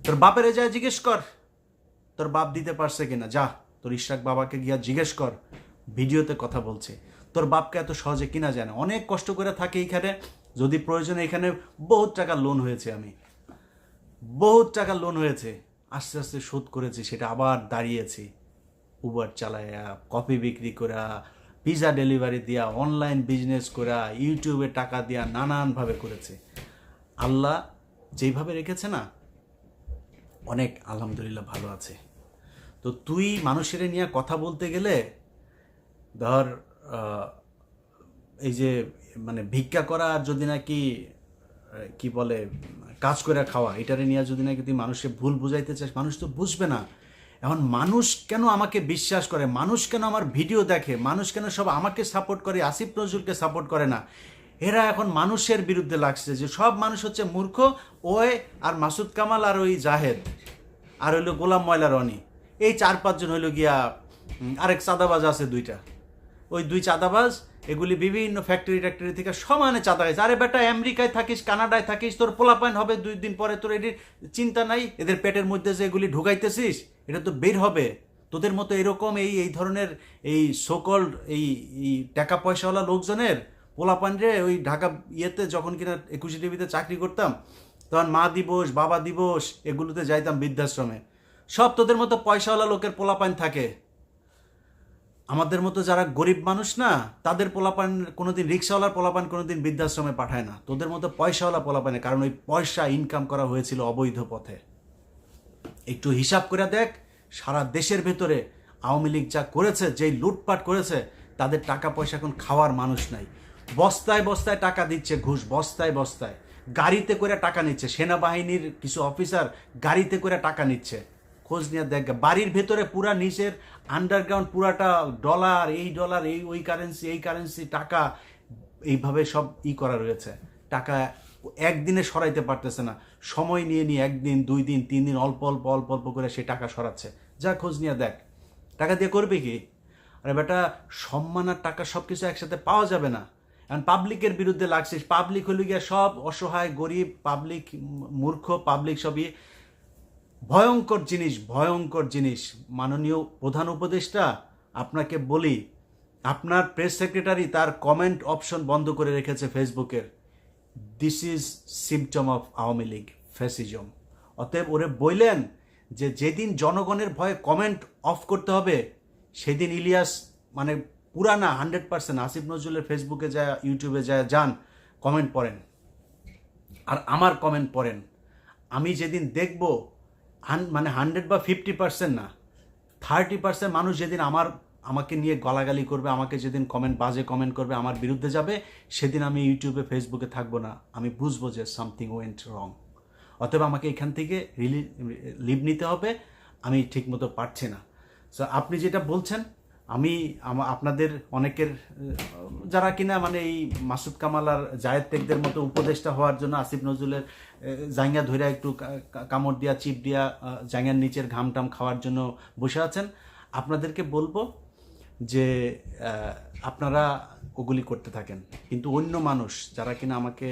তোর বাপের যায় জিজ্ঞেস কর তোর বাপ দিতে পারছে কিনা, যা তোর ইশরাক বাবাকে গিয়া জিজ্ঞেস কর, ভিডিওতে কথা বলছে। তোর বাপকে এত সহজে কিনা যায় না, অনেক কষ্ট করে থাকে এইখানে, যদি প্রয়োজনে এখানে বহুত টাকা লোন হয়েছে, বহুত টাকা লোন হয়েছে, আস্তে আস্তে শোধ করেছি, সেটা আবার দাঁড়িয়েছি, উবার চালায়া, কফি বিক্রি করা, পিজা ডেলিভারি দিয়া, অনলাইন বিজনেস করা, ইউটিউবে টাকা দিয়া, নানানভাবে করেছে। আল্লাহ যেইভাবে রেখেছে না, অনেক আলহামদুলিল্লাহ ভালো আছে। তো তুই মানুষের নিয়ে কথা বলতে গেলে ধর এই যে মানে ভিক্ষা করা, আর যদি নাকি কি বলে কাজ করে খাওয়া, এটারে নিয়ে যদি নাকি তুই মানুষকে ভুল বুঝাইতে চাস, মানুষ তো বুঝবে না। এখন মানুষ কেন আমাকে বিশ্বাস করে, মানুষ কেন আমার ভিডিও দেখে, মানুষ কেন সব আমাকে সাপোর্ট করে, আসিফ নজরুলকে সাপোর্ট করে না, এরা এখন মানুষের বিরুদ্ধে লাগছে যে সব মানুষ হচ্ছে মূর্খ, ওই আর মাসুদ কামাল আর ওই জাহেদ আর হইলো গোলাম ময়লা রনি, এই 4-5 জন হইলো গিয়া, আরেক চাঁদাবাজ আছে 2টা, ওই 2 চাঁদাবাজ, এগুলি বিভিন্ন ফ্যাক্টরি থেকে সমানে চাঁদা খাইছে। আরে বেটা, আমেরিকায় থাকিস, কানাডায় থাকিস, তোর পোলাপাইন হবে 2 দিন পরে, তোর এটির চিন্তা নাই, এদের পেটের মধ্যে যে এগুলি ঢুকাইতেছিস এটা তো বের হবে। তোদের মতো এরকম এই ধরনের এই সকল্ড এই টাকা পয়সাওয়ালা লোকজনের পোলাপান রে, ওই ঢাকা যখন কিনা 21 টিভিতে চাকরি করতাম, তখন মা দিবস, বাবা দিবস এগুলোতে যাইতাম বৃদ্ধাশ্রমে, সব তোদের মতো পয়সাওয়ালা লোকের পোলাপান থাকে। আমাদের মতো যারা গরিব মানুষ না, তাদের পোলাপান কোনোদিন, রিক্সাওয়ালার পোলাপান কোনোদিন বৃদ্ধাশ্রমে পাঠায় না, তোদের মতো পয়সাওয়ালা পোলাপানে, কারণ ওই পয়সা ইনকাম করা হয়েছিল অবৈধ পথে। একটু হিসাব করে দেখ, সারা দেশের ভেতরে আওয়ামী লীগ যা করেছে, যেই লুটপাট করেছে, তাদের টাকা পয়সা এখন খাওয়ার মানুষ নাই। বস্তায় বস্তায় টাকা দিচ্ছে, ঘুষ বস্তায় বস্তায়, গাড়িতে করে টাকা নিচ্ছে, সেনাবাহিনীর কিছু অফিসার গাড়িতে করে টাকা নিচ্ছে। খোঁজ নিয়ে দেখ, বাড়ির ভেতরে পুরা নিচের আন্ডারগ্রাউন্ড পুরাটা ডলার, ওই কারেন্সি টাকা, এইভাবে সব করা রয়েছে। টাকা একদিনে সরাইতে পারতেছে না, সময় নিয়ে 1 দিন 2 দিন 3 দিন অল্প অল্প করে সে টাকা সরাচ্ছে। যা খোঁজ নিয়ে দেখ, টাকা দিয়ে করবে কি? আরে বেটা, সম্মান আর টাকা সব কিছু একসাথে পাওয়া যাবে না। এখন পাবলিকের বিরুদ্ধে লাগছিস, পাবলিক হলে গিয়ে সব অসহায়, গরিব, পাবলিক মূর্খ, পাবলিক সবই ভয়ঙ্কর জিনিস। মাননীয় প্রধান উপদেষ্টা, আপনাকে বলি, আপনার প্রেস সেক্রেটারি তার কমেন্ট অপশন বন্ধ করে রেখেছে ফেসবুকের। This is symptom of Awami League fascism. অতএব ওরে বললেন যে যেদিন জনগণের ভয়ে কমেন্ট অফ করতে হবে, সেদিন ইলিয়াস মানে পুরানা 100% আসিফ নজরুলের ফেসবুকে যায়, ইউটিউবে যায়, যান কমেন্ট পড়েন, আর আমার কমেন্ট পড়েন। আমি যেদিন দেখব মানে 100 বা 50% না, 30% মানুষ যেদিন আমাকে নিয়ে গালাগালি করবে, আমাকে যেদিন বাজে কমেন্ট করবে, আমার বিরুদ্ধে যাবে, সেদিন আমি ইউটিউবে ফেসবুকে থাকবো না। আমি বুঝবো যে সামথিং ওয়েন্ট রং। অতএব আমাকে এখান থেকে লিভ নিতে হবে, আমি ঠিকমতো পারছি না। সো আপনি যেটা বলছেন, আমি আপনাদের অনেকের যারা কিনা মানে এই মাসুদ কামাল আর জায়েদ টেকদের মতো উপদেষ্টা হওয়ার জন্য আসিফ নজরুলের জাঙ্গা ধইরা একটু কামড় দিয়া চিপ দিয়া জাঙ্গার নিচের ঘামটাম খাওয়ার জন্য বসে আছেন, আপনাদেরকে বলবো যে আপনারা ওগুলি করতে থাকেন। কিন্তু অন্য মানুষ যারা কিনা আমাকে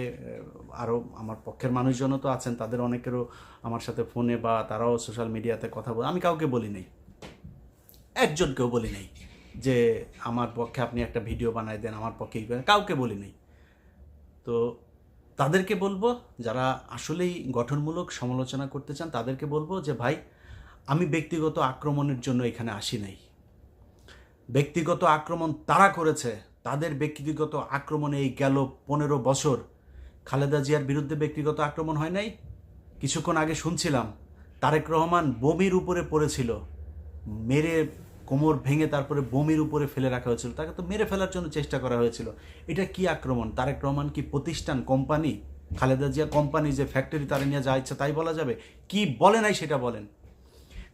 আরও আমার পক্ষের মানুষজনও তো আছেন, তাদের অনেকেরও আমার সাথে ফোনে বা তারাও সোশ্যাল মিডিয়াতে কথা বলে, আমি কাউকে বলি নাই, একজনকেও বলি নাই যে আমার পক্ষে আপনি একটা ভিডিও বানাই দেন, আমার পক্ষে কাউকে বলি নাই। তো তাদেরকে বলবো, যারা আসলেই গঠনমূলক সমালোচনা করতে চান তাদেরকে বলবো যে ভাই, আমি ব্যক্তিগত আক্রমণের জন্য এখানে আসি নাই। ব্যক্তিগত আক্রমণ তারা করেছে, তাদের ব্যক্তিগত আক্রমণে এই গেল 15 বছর খালেদা জিয়ার বিরুদ্ধে ব্যক্তিগত আক্রমণ হয় নাই। কিছুক্ষণ আগে শুনছিলাম তারেক রহমান বমির উপরে পড়েছিল, মেরে কোমর ভেঙে তারপরে বমির উপরে ফেলে রাখা হয়েছিল, তাকে তো মেরে ফেলার জন্য চেষ্টা করা হয়েছিল। এটা কি আক্রমণ? তারেক রহমান কি প্রতিষ্ঠান, কোম্পানি? খালেদা জিয়া কোম্পানি যে ফ্যাক্টরি, তারা নিয়ে যা ইচ্ছা তাই বলা যাবে? কি বলে নাই সেটা বলেন।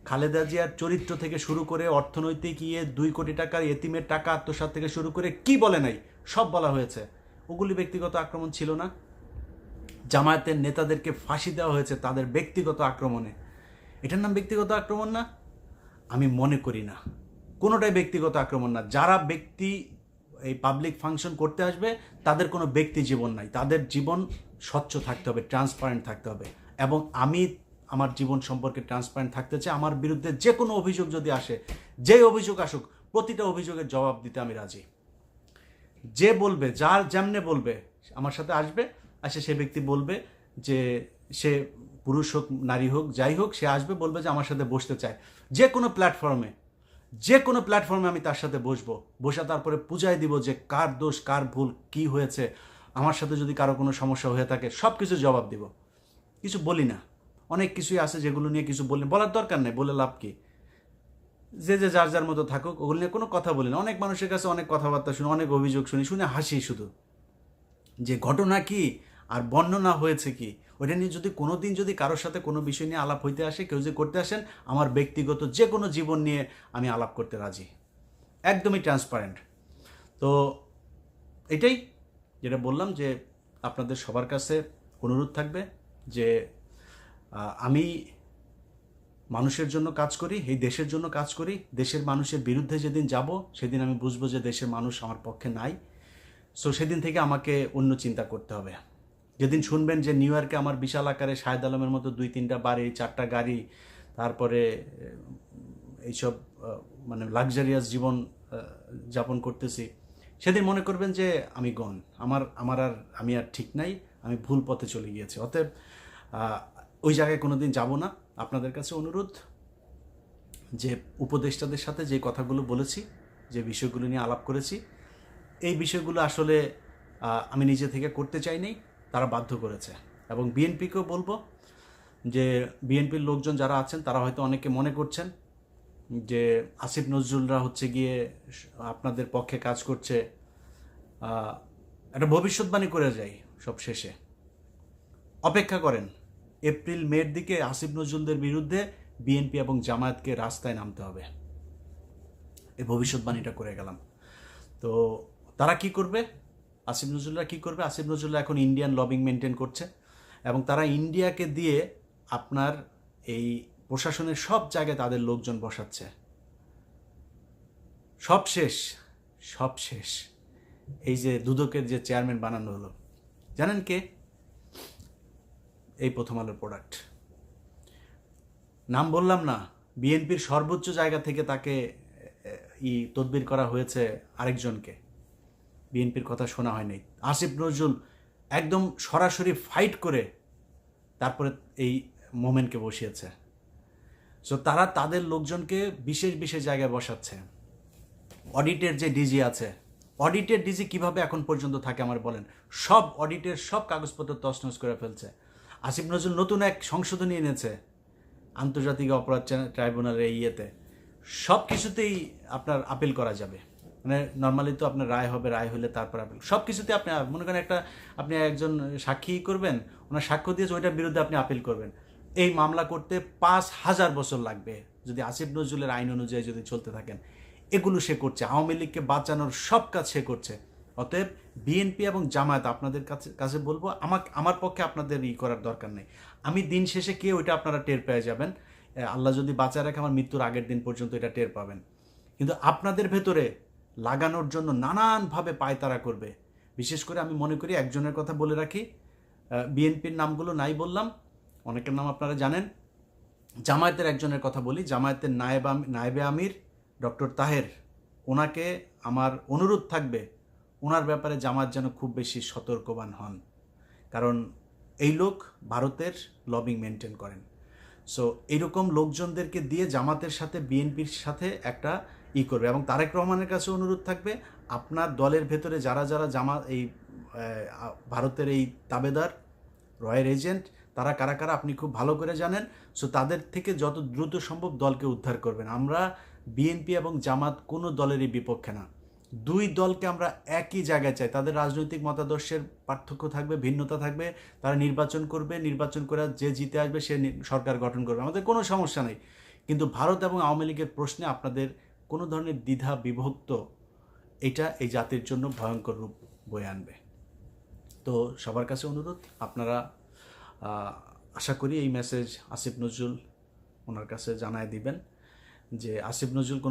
খালেদা জিয়ার চরিত্র থেকে শুরু করে অর্থনৈতিক 2 কোটি টাকার এতিমের টাকা আত্মসাৎ থেকে শুরু করে কি বলে নাই সব বলা হয়েছে। ওগুলি ব্যক্তিগত আক্রমণ ছিল না? জামায়াতের নেতাদেরকে ফাঁসি দেওয়া হয়েছে তাদের ব্যক্তিগত আক্রমণে, এটার নাম ব্যক্তিগত আক্রমণ না? আমি মনে করি না, কোনোটাই ব্যক্তিগত আক্রমণ না। যারা ব্যক্তি এই পাবলিক ফাংশন করতে আসবে তাদের কোনো ব্যক্তি জীবন নাই, তাদের জীবন স্বচ্ছ থাকতে হবে, ট্রান্সপারেন্ট থাকতে হবে। এবং আমি আমার জীবন সম্পর্কে ট্রান্সপারেন্ট থাকতে চাই। আমার বিরুদ্ধে যে কোনো অভিযোগ যদি আসে, যে অভিযোগ আসুক, প্রতিটা অভিযোগের জবাব দিতে আমি রাজি। যে বলবে, যার যেমনে বলবে, আমার সাথে আসবে, আসে সে ব্যক্তি বলবে যে সে পুরুষ হোক নারী হোক যাই হোক, সে আসবে বলবে যে আমার সাথে বসতে চায়। যে কোনো প্ল্যাটফর্মে আমি তার সাথে বসবো, বসে তারপরে পূজায় দিব যে কার দোষ কার ভুল কি হয়েছে, আমার সাথে যদি কারো কোনো সমস্যা হয়ে থাকে সব কিছু জবাব দিব। কিছু বলি না, অনেক কিছুই আছে যেগুলো নিয়ে কিছু বলার দরকার নেই, বলে লাভ কি? যে যার যার মতো থাকুক, ওগুলো নিয়ে কোনো কথা বলি না। অনেক মানুষের কাছে অনেক কথাবার্তা শুনি, অনেক অভিযোগ শুনে হাসি শুধু। যে ঘটনা কি আর বর্ণনা হয়েছে কি, ওইটা নিয়ে যদি কোনো দিন যদি কারোর সাথে কোনো বিষয় নিয়ে আলাপ হইতে আসে, কেউ যদি করতে আসেন, আমার ব্যক্তিগত যে কোনো জীবন নিয়ে আমি আলাপ করতে রাজি, একদমই ট্রান্সপারেন্ট। তো এটাই যেটা বললাম, যে আপনাদের সবার কাছে অনুরোধ থাকবে যে আমি মানুষের জন্য কাজ করি, এই দেশের জন্য কাজ করি। দেশের মানুষের বিরুদ্ধে যেদিন যাব, সেদিন আমি বুঝবো যে দেশের মানুষ আমার পক্ষে নাই। সো সেদিন থেকে আমাকে অন্য চিন্তা করতে হবে। যেদিন শুনবেন যে নিউ ইয়র্কে আমার বিশাল আকারে শাহেদ আলমের মতো 2-3টা বাড়ি, 4টা গাড়ি, তারপরে এইসব মানে লাক্সারিয়াস জীবন যাপন করতেছি, সেদিন মনে করবেন যে আমি গন, আমি আর ঠিক নাই, আমি ভুল পথে চলে গিয়েছি। অতএব ওই জায়গায় কোনো দিন যাবো না। আপনাদের কাছে অনুরোধ যে উপদেষ্টাদের সাথে যে কথাগুলো বলেছি, যে বিষয়গুলো নিয়ে আলাপ করেছি, এই বিষয়গুলো আসলে আমি নিজে থেকে করতে চাইনি, তারা বাধ্য করেছে। এবং বিএনপিকেও বলবো যে বিএনপির লোকজন যারা আছেন তারা হয়তো অনেকে মনে করছেন যে আসিফ নজরুলরা হচ্ছে গিয়ে আপনাদের পক্ষে কাজ করছে, একটা ভবিষ্যৎবাণী করে যাই সব শেষে। অপেক্ষা করেন, এপ্রিল মের দিকে আসিফ নজরুলদের বিরুদ্ধে বিএনপি এবং জামায়াতকে রাস্তায় নামতে হবে, এই ভবিষ্যৎবাণীটা করে গেলাম। তো তারা কি করবে, আসিফ নজরুলরা কি করবে? আসিফ নজরুলরা এখন ইন্ডিয়ান লবিং মেনটেন করছে এবং তারা ইন্ডিয়াকে দিয়ে আপনার এই প্রশাসনের সব জায়গায় তাদের লোকজন বসাচ্ছে। সব শেষ। এই যে দুদকের যে চেয়ারম্যান বানানো হলো, জানেন কে? এই প্রথম আলোর প্রোডাক্ট। নাম বললাম না, বিএনপির সর্বোচ্চ জায়গা থেকে তাকে তদবির করা হয়েছে আরেকজনকে, বিএনপির কথা শোনা হয়নি। আসিফ নজরুল একদম সরাসরি ফাইট করে তারপরে এই মোমেন্টকে বসিয়েছে। সো তারা তাদের লোকজনকে বিশেষ জায়গায় বসাচ্ছে। অডিটের যে ডিজি আছে, অডিটের ডিজি কিভাবে এখন পর্যন্ত থাকে আমার বলেন? সব অডিটের সব কাগজপত্র তছনছ করে ফেলছে। আসিফ নজরুল নতুন এক সংশোধনী এনেছে, আন্তর্জাতিক অপরাধ ট্রাইব্যুনালের ইয়েতে সব কিছুতেই আপনার আপিল করা যাবে। মানে নর্মালি তো আপনার রায় হবে, রায় হলে তারপর আপিল, সব কিছুতে আপনি মনে করেন আপনি একজন সাক্ষী করবেন, ওনার সাক্ষ্য দিয়েছে, ওইটার বিরুদ্ধে আপনি আপিল করবেন, এই মামলা করতে 5,000 বছর লাগবে যদি আসিফ নজরুলের আইন অনুযায়ী যদি চলতে থাকেন। এগুলো সে করছে, আওয়ামী লীগকে বাঁচানোর সব কাজ সে করছে। অতএব বিএনপি এবং জামায়াত আপনাদের কাছে বলবো, আমার পক্ষে আপনাদের করার দরকার নেই। আমি দিন শেষে কে ওইটা আপনারা টের পেয়ে যাবেন। আল্লাহ যদি বাঁচায় রাখে আমার মৃত্যুর আগের দিন পর্যন্ত এটা টের পাবেন। কিন্তু আপনাদের ভেতরে লাগানোর জন্য নানানভাবে পায়তারা করবে। বিশেষ করে আমি মনে করি, একজনের কথা বলে রাখি, বিএনপির নামগুলো নাই বললাম, অনেকের নাম আপনারা জানেন। জামায়াতের একজনের কথা বলি, জামায়াতের নায়েবে আমির ডক্টর তাহের, ওনাকে আমার অনুরোধ থাকবে ওনার ব্যাপারে জামায়াত যেন খুব বেশি সতর্কবান হন, কারণ এই লোক ভারতের লবিং মেনটেন করেন। সো এইরকম লোকজনদেরকে দিয়ে জামাতের সাথে বিএনপির সাথে একটা করবে। এবং তারেক রহমানের কাছে অনুরোধ থাকবে, আপনার দলের ভেতরে যারা যারা এই ভারতের এই তাবেদার রয়ের এজেন্ট, তারা কারা কারা আপনি খুব ভালো করে জানেন। সো তাদের থেকে যত দ্রুত সম্ভব দলকে উদ্ধার করবেন। আমরা বিএনপি এবং জামাত কোনো দলেরই বিপক্ষে না, দুই দলকে আমরা একই জায়গায় চাই। তাদের রাজনৈতিক মতাদর্শের পার্থক্য থাকবে, ভিন্নতা থাকবে, তারা নির্বাচন করবে, নির্বাচন করে যে জিতে আসবে সে সরকার গঠন করবে, আমাদের কোনো সমস্যা নেই। কিন্তু ভারত এবং আওয়ামী লীগের প্রশ্নে আপনাদের কোনো ধরনের দ্বিধা বিভক্ত, এটা এই জাতির জন্য ভয়ঙ্কর রূপ বয়ে আনবে। তো সবার কাছে অনুরোধ, আপনারা আশা করি এই মেসেজ আসিফ নজরুল ওনার কাছে জানায় দিবেন যে আসিফ নজরুল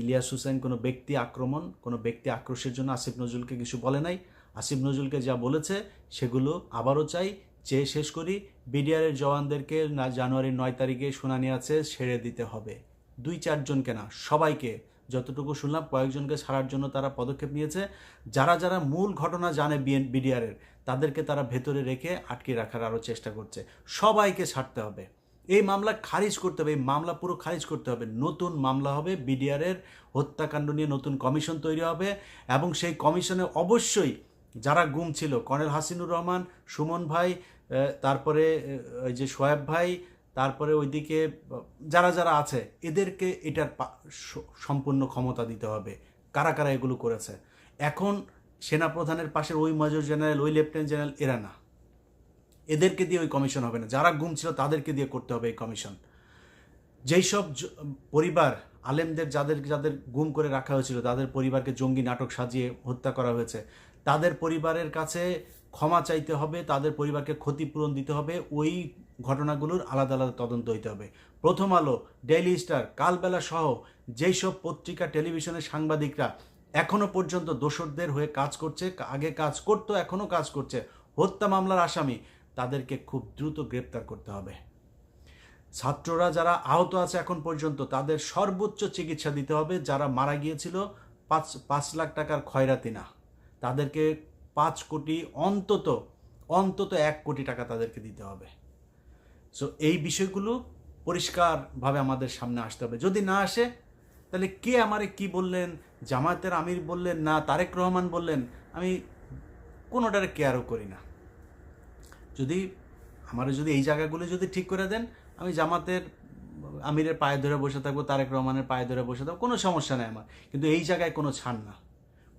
ইলিয়াস হুসাইন কোনো ব্যক্তি আক্রমণ, কোনো ব্যক্তি আক্রোশের জন্য আসিফ নজরুলকে কিছু বলে নাই। আসিফ নজরুলকে যা বলেছে সেগুলো আবারও চাই, চেয়ে শেষ করি। বিডিআরের জওয়ানদেরকে জানুয়ারির 9 তারিখে শুনানি আছে, ছেড়ে দিতে হবে। 2-4 জনকে না, সবাইকে। যতটুকু শুনলাম কয়েকজনকে ছাড়ার জন্য তারা পদক্ষেপ নিয়েছে। যারা যারা মূল ঘটনা জানে বিডিআরের, তাদেরকে তারা ভেতরে রেখে আটকে রাখার আরও চেষ্টা করছে। সবাইকে ছাড়তে হবে, এই মামলা খারিজ করতে হবে, এই মামলা পুরো খারিজ করতে হবে। নতুন মামলা হবে, বিডিআরের হত্যাকাণ্ড নিয়ে নতুন কমিশন তৈরি হবে, এবং সেই কমিশনে অবশ্যই যারা গুম ছিল, কর্নেল হাসিনুর রহমান, সুমন ভাই, তারপরে ওই যে শোয়েব ভাই, তারপরে ওইদিকে যারা যারা আছে, এদেরকে এটার সম্পূর্ণ ক্ষমতা দিতে হবে। কারা কারা এগুলো করেছে। এখন সেনাপ্রধানের পাশের ওই মেজর জেনারেল, ওই লেফটেন্যান্ট জেনারেল, এরা না, এদেরকে দিয়ে ওই কমিশন হবে না। যারা গুম ছিল তাদেরকে দিয়ে করতে হবে এই কমিশন। যেই সব পরিবার, আলেমদের যাদের যাদের গুম করে রাখা হয়েছিল, তাদের পরিবারকে জঙ্গি নাটক সাজিয়ে হত্যা করা হয়েছে, তাদের পরিবারের কাছে ক্ষমা চাইতে হবে, তাদের পরিবারকে ক্ষতিপূরণ দিতে হবে। ওই ঘটনাগুলোর আলাদা আলাদা তদন্ত হইতে হবে। প্রথম আলো, ডেইলি স্টার, কালবেলা সহ যেই সব পত্রিকা, টেলিভিশনের সাংবাদিকরা এখনো পর্যন্ত দোষরদের হয়ে কাজ করছে, আগে কাজ করতো, এখনো কাজ করছে, হত্যা মামলার আসামি, তাদেরকে খুব দ্রুত গ্রেপ্তার করতে হবে। ছাত্ররা যারা আহত আছে এখন পর্যন্ত, তাদের সর্বোচ্চ চিকিৎসা দিতে হবে। যারা মারা গিয়েছিল 5 লাখ টাকার খয়রাতি না, তাদেরকে 5 কোটি, অন্তত 1 কোটি টাকা তাদেরকে দিতে হবে। সো এই বিষয়গুলো পরিষ্কারভাবে আমাদের সামনে আসতে হবে। যদি না আসে, তাহলে কে আমারে কি বললেন, জামায়াতের আমির বললেন না তারেক রহমান বললেন, আমি কোনোটারে কেয়ারও করি না। যদি এই জায়গাগুলো যদি ঠিক করে দেন, আমি জামাতের আমিরের পায়ে ধরে বসে থাকবো, তারেক রহমানের পায়ে ধরে বসে থাকবো, কোনো সমস্যা নেই আমার। কিন্তু এই জায়গায় কোনো ছাড় না,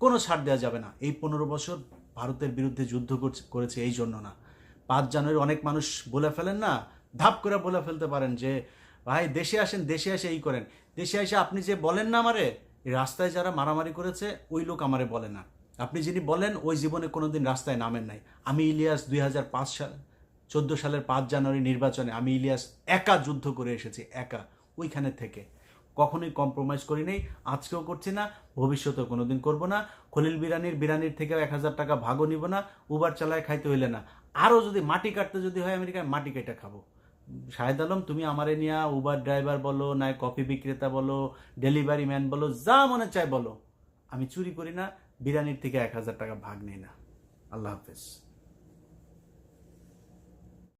কোনো ছাড় দেওয়া যাবে না। এই 15 বছর ভারতের বিরুদ্ধে যুদ্ধ করেছে এই জন্য না। 5 জানুয়ারি অনেক মানুষ বলে ফেলেন না, ধাপ করে বলে ফেলতে পারেন যে ভাই দেশে আসেন, দেশে এসে এই করেন। দেশে এসে আপনি যে বলেন না আমারে, এই রাস্তায় যারা মারামারি করেছে ওই লোক আমারে বলে না। আপনি যিনি বলেন ওই জীবনে কোনোদিন রাস্তায় নামেন নাই। আমি ইলিয়াস 2014 সালের 5 জানুয়ারি নির্বাচনে আমি ইলিয়াস একা যুদ্ধ করে এসেছি, একা, ওইখানে থেকে কখনোই কম্প্রোমাইজ করি নাই, আজকেও করছি না, ভবিষ্যতেও কোনোদিন করব না। খলিল বিরানির থেকেও 1000 টাকা ভাগও নিব না, উবার চালায় খাইতে হইলে না। আরও যদি মাটি কাটতে যদি হয় আমেরিকায়, মাটি কেটে খাবো। শাহেদ আলম, তুমি আমারে নিয়ে উবার ড্রাইভার বলো, না কফি বিক্রেতা বলো, ডেলিভারি ম্যান বলো, যা মনে চায় বলো, আমি চুরি করি না, বিরানির থেকে 1000 টাকা ভাগ নেই না। আল্লাহ হাফেজ।